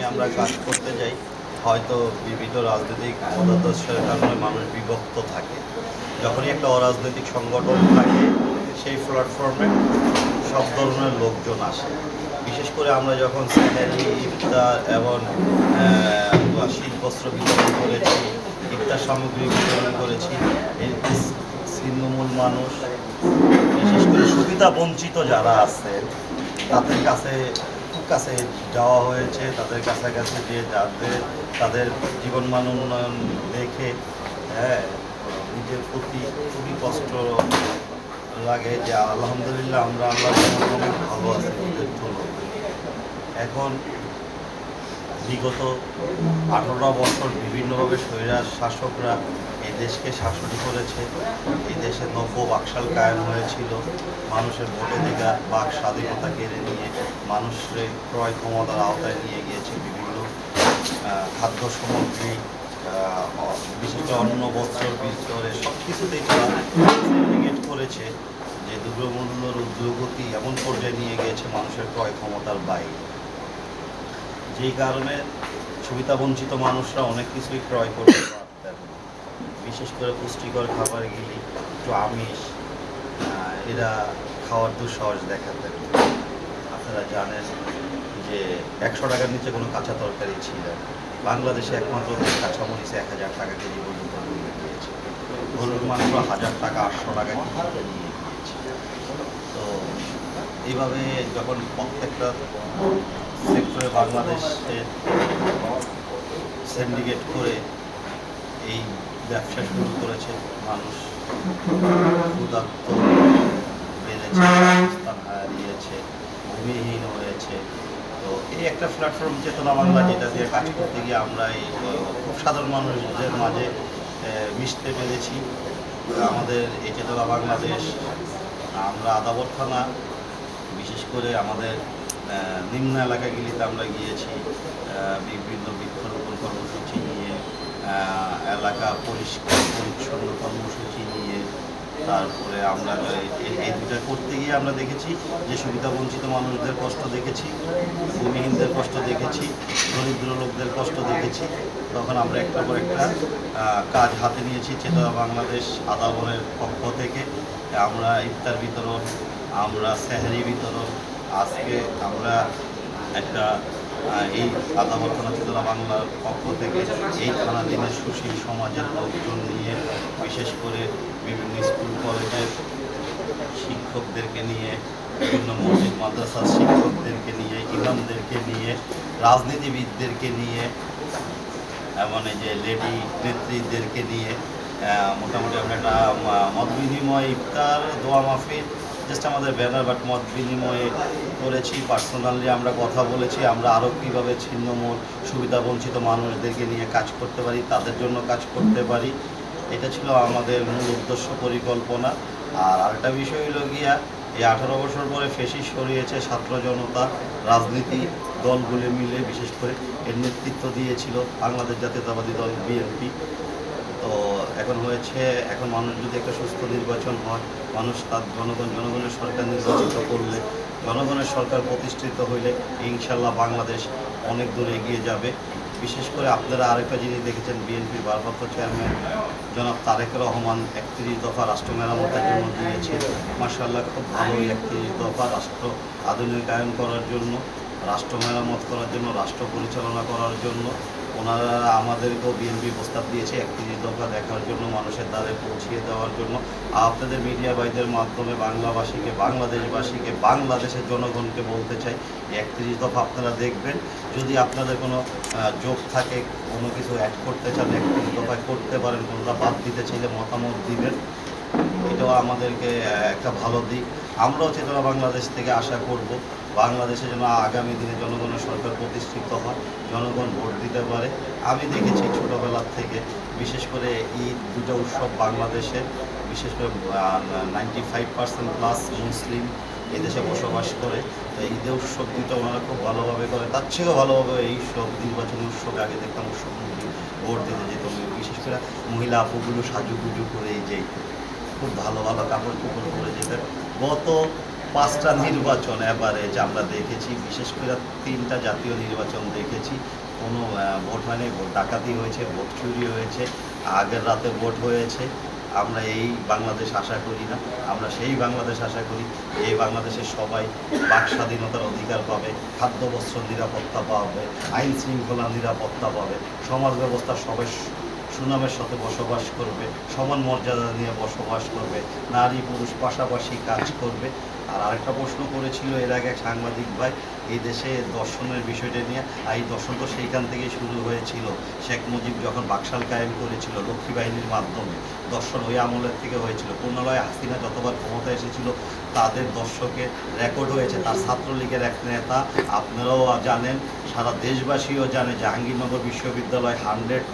নিয়ে আমরা কাজ করতে যাই, হয়তো বিভিন্ন রাজনৈতিক মতাদর্শের কারণে মানুষ বিভক্ত থাকে। যখনই একটা অরাজনৈতিক সংগঠন থাকে, সেই প্ল্যাটফর্মে সব ধরনের লোকজন আসে। বিশেষ করে আমরা যখন সেহরি, ইফতার এবং শীত বস্ত্র বিতরণ করেছি, ইফতার সামগ্রী বিতরণ করেছি, এই ছিন্নমূল মানুষ, বিশেষ করে সুবিধা বঞ্চিত যারা আছে তাদের কাছে যাওয়া হয়েছে, তাদের কাছাকাছি যে যাদের তাদের জীবনমান উন্নয়ন দেখে নিজের প্রতি খুবই কষ্ট লাগে যে আলহামদুলিল্লাহ আমরা অনেক ভালো আছি ওদের তুলনায়। এখন বিগত 18 বছর বিভিন্নভাবে স্বৈরাচার শাসকরা এই দেশকে শাসন করেছে। এই দেশে নব্য বাকশাল কায়েম হয়েছিল, মানুষের ভোটাধিকার বাক স্বাধীনতা কেড়ে নিয়ে মানুষের ক্রয় ক্ষমতার আওতায় নিয়ে গিয়েছে। বিভিন্ন খাদ্য সামগ্রী, বিশেষ করে অন্ন বস্ত্র ভিতরে সব কিছুতেই তারা সিন্ডিকেট করেছে, যে দ্রব্যমূল্যের ঊর্ধ্বগতি এমন পর্যায়ে নিয়ে গিয়েছে মানুষের ক্রয় ক্ষমতার বাইরে। যেই কারণে সুবিধাবঞ্চিত মানুষরা অনেক কিছুই ক্রয় করতে পারতেন, বিশেষ করে পুষ্টিকর খাবারগুলি, একটু আমিষ, এরা খাওয়ার দুঃসাহস দেখাতেন। আপনারা জানেন যে 100 টাকার নিচে কোনো কাঁচা তরকারি ছিল। বাংলাদেশে একমাত্র কাঁচামরিচ 1000 টাকা কেজি পর্যন্ত নিয়ে গিয়েছে, গরুর মাংস 1000 টাকা 800 টাকা কেজি নিয়ে গিয়েছে। তো এইভাবে যখন প্রত্যেকটা সেক্টরে বাংলাদেশে সিন্ডিকেট করে এই ব্যবসা শুরু করেছে, মানুষ ক্ষুধার্ত বেড়েছে, স্থান হারিয়েছে, ভূমিহীন হয়েছে। তো এই একটা প্ল্যাটফর্ম চেতনা বাংলা, যেটা দিয়ে কাজ করতে গিয়ে আমরা এই খুব সাধারণ মানুষদের মাঝে মিশতে পেরেছি। আমাদের এই চেতনা বাংলাদেশ, আমরা আদাবর থানা, বিশেষ করে আমাদের নিম্ন এলাকাগুলিতে আমরা গিয়েছি, বিভিন্ন বৃক্ষরোপণ কর্মসূচি নিয়ে, এলাকা পরিষ্কার পরিচ্ছন্ন কর্মসূচি নিয়ে। তারপরে আমরা এই দুটা করতে গিয়ে আমরা দেখেছি যে সুবিধাবঞ্চিত মানুষদের কষ্ট দেখেছি, ভূমিহীনদের কষ্ট দেখেছি, দরিদ্র লোকদের কষ্ট দেখেছি। তখন আমরা একটার পর একটা কাজ হাতে নিয়েছি চেতনা বাংলাদেশ আদাবরের পক্ষ থেকে। আমরা ইফতার বিতরণ, আমরা সেহরি বিতরণ, আজকে আমরা একটা এই আদাবর থানা চেতনা বাংলার পক্ষ থেকে এই থানা দিনের সুশীল সমাজের লোকজন নিয়ে, বিশেষ করে বিভিন্ন স্কুল কলেজের শিক্ষকদেরকে নিয়ে, বিভিন্ন মসজিদ মাদ্রাসার শিক্ষকদেরকে নিয়ে, ইমামদেরকে নিয়ে, রাজনীতিবিদদেরকে নিয়ে, এমন এই যে লেডি নেত্রীদেরকে নিয়ে মোটামুটি আমরা একটা মত বিনিময়, ইফতার, দোয়া মাহফিল, জাস্ট আমাদের ব্যানার, বাট মত বিনিময়ে করেছি। পার্সোনালি আমরা কথা বলেছি আমরা আরও কীভাবে ছিন্নমূল সুবিধাবঞ্চিত মানুষদেরকে নিয়ে কাজ করতে পারি, তাদের জন্য কাজ করতে পারি। এটা ছিল আমাদের মূল উদ্দেশ্য, পরিকল্পনা। আর আরেকটা বিষয় হলো গিয়া, এই 18 বছর পরে ফেসিস সরিয়েছে ছাত্র জনতা, রাজনীতি দলগুলি মিলে, বিশেষ করে এর নেতৃত্ব দিয়েছিল বাংলাদেশ জাতীয়তাবাদী দল বিএনপি। তো এখন হয়েছে, এখন মানুষ যদি একটা সুস্থ নির্বাচন হয়, মানুষ তার জনগণের সরকার নির্বাচিত করলে, জনগণের সরকার প্রতিষ্ঠিত হইলে ইনশাল্লাহ বাংলাদেশ অনেক দূর এগিয়ে যাবে। বিশেষ করে আপনারা আরেকটা জিনিস দেখেছেন, বিএনপির ভারপ্রাপ্ত চেয়ারম্যান জনাব তারেক রহমান 31 দফা রাষ্ট্র মেরামতের জন্য দিয়েছে। মাশাআল্লাহ, খুব ভালো 31 দফা রাষ্ট্র আধুনিকায়ন করার জন্য, রাষ্ট্র মেরামত করার জন্য, রাষ্ট্র পরিচালনা করার জন্য। ওনারা আমাদেরকেও বিএনপি প্রস্তাব দিয়েছে 31 দফা দেখার জন্য, মানুষের দ্বারে পৌঁছিয়ে দেওয়ার জন্য। আপনাদের মিডিয়া ভাইদের মাধ্যমে বাংলাবাসীকে, বাংলাদেশবাসীকে, বাংলাদেশের জনগণকে বলতে চাই, 31 দফা আপনারা দেখবেন। যদি আপনাদের কোনো যোগ থাকে, কোনো কিছু অ্যাড করতে চান, 31 দফায় করতে পারেন, কোনটা বাদ দিতে চাইলে মতামত দিবেন। এটাও আমাদেরকে একটা ভালো দিক। আমরাও চেতনা বাংলাদেশ থেকে আশা করব বাংলাদেশে যেন আগামী দিনে জনগণের সরকার প্রতিষ্ঠিত হয়, জনগণ ভোট দিতে পারে। আমি দেখেছি ছোটোবেলার থেকে, বিশেষ করে ঈদ, দুটো উৎসব বাংলাদেশে, বিশেষ করে 95% প্লাস মুসলিম এদেশে বসবাস করে। তো ঈদে উৎসব দুটো ওনারা খুব ভালোভাবে করে, তার থেকেও ভালোভাবে এই সব নির্বাচনী উৎসবে আগে দেখতাম উৎসবমুখী ভোট দিতে যেত। বিশেষ করে মহিলা আপুগুলো সাজুগুজু করে এই যে খুব ভালো ভালো কাপড় চোপড় পরে যেতেন। গত 5টা নির্বাচন এভারেজ আমরা দেখেছি, বিশেষ করে 3টা জাতীয় নির্বাচন দেখেছি। কোনো ভোট হয়নি, ভোট ডাকাতি হয়েছে, ভোট চুরি হয়েছে, আগের রাতে ভোট হয়েছে। আমরা এই বাংলাদেশ আশা করি না, আমরা সেই বাংলাদেশ আশা করি এই বাংলাদেশের সবাই বাক স্বাধীনতার অধিকার পাবে, খাদ্য বস্ত্র নিরাপত্তা পাবে, আইন শৃঙ্খলা নিরাপত্তা পাবে, সমাজ ব্যবস্থা সবাই সুনামের সাথে বসবাস করবে, সমান মর্যাদা নিয়ে বসবাস করবে, নারী পুরুষ পাশাপাশি কাজ করবে। আর আরেকটা প্রশ্ন করেছিল এর আগে এক সাংবাদিক ভাই, এই দেশে দর্শনের বিষয়টা নিয়ে। আর এই দর্শন তো সেইখান থেকেই শুরু হয়েছিল, শেখ মুজিব যখন বাকশাল কায়েম করেছিল লক্ষ্মী বাহিনীর মাধ্যমে, দর্শন ওই আমলের থেকে হয়েছিল। পুনরায় হাসিনা যতবার ক্ষমতা এসেছিল তাদের দর্শকের রেকর্ড হয়েছে। তার ছাত্রলীগের এক নেতা, আপনারাও জানেন, সারা দেশবাসীও জানে, জাহাঙ্গীরনগর বিশ্ববিদ্যালয় 100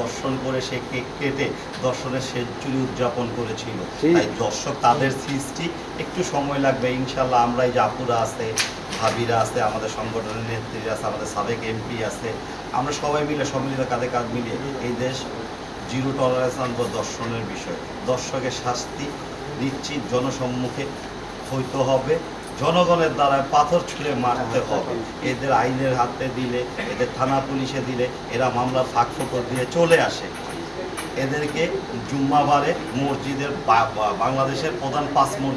দর্শন করে সে কেক কেটে দর্শনের সেঞ্চুরি উদযাপন করেছিল। তাই দর্শক তাদের সৃষ্টি একটু সময় লাগবে ইনশাল্লাহ। আমরা এই যে আপুরা আছে, ভাবিরা আছে, আমাদের সংগঠনের নেত্রীরা আছে, আমাদের সাবেক এমপি আছে, আমরা সবাই মিলে সম্মিলিত কাঁধে কাঁধ মিলিয়ে এই দেশ জিরো টলারেন্স আনবো দর্শনের বিষয়। দর্শকের শাস্তি নিশ্চিত জনসম্মুখে হইতে হবে, জনগণের দ্বারা পাথর ছুঁড়ে মারতে হবে। এদের আইনের হাতে দিলে, এদের থানা পুলিশে দিলে এরা মামলা ফাঁক ফোকর দিয়ে চলে আসে। এদেরকে জুম্মাবারে মসজিদের বাংলাদেশের প্রধান 5 মসজিদ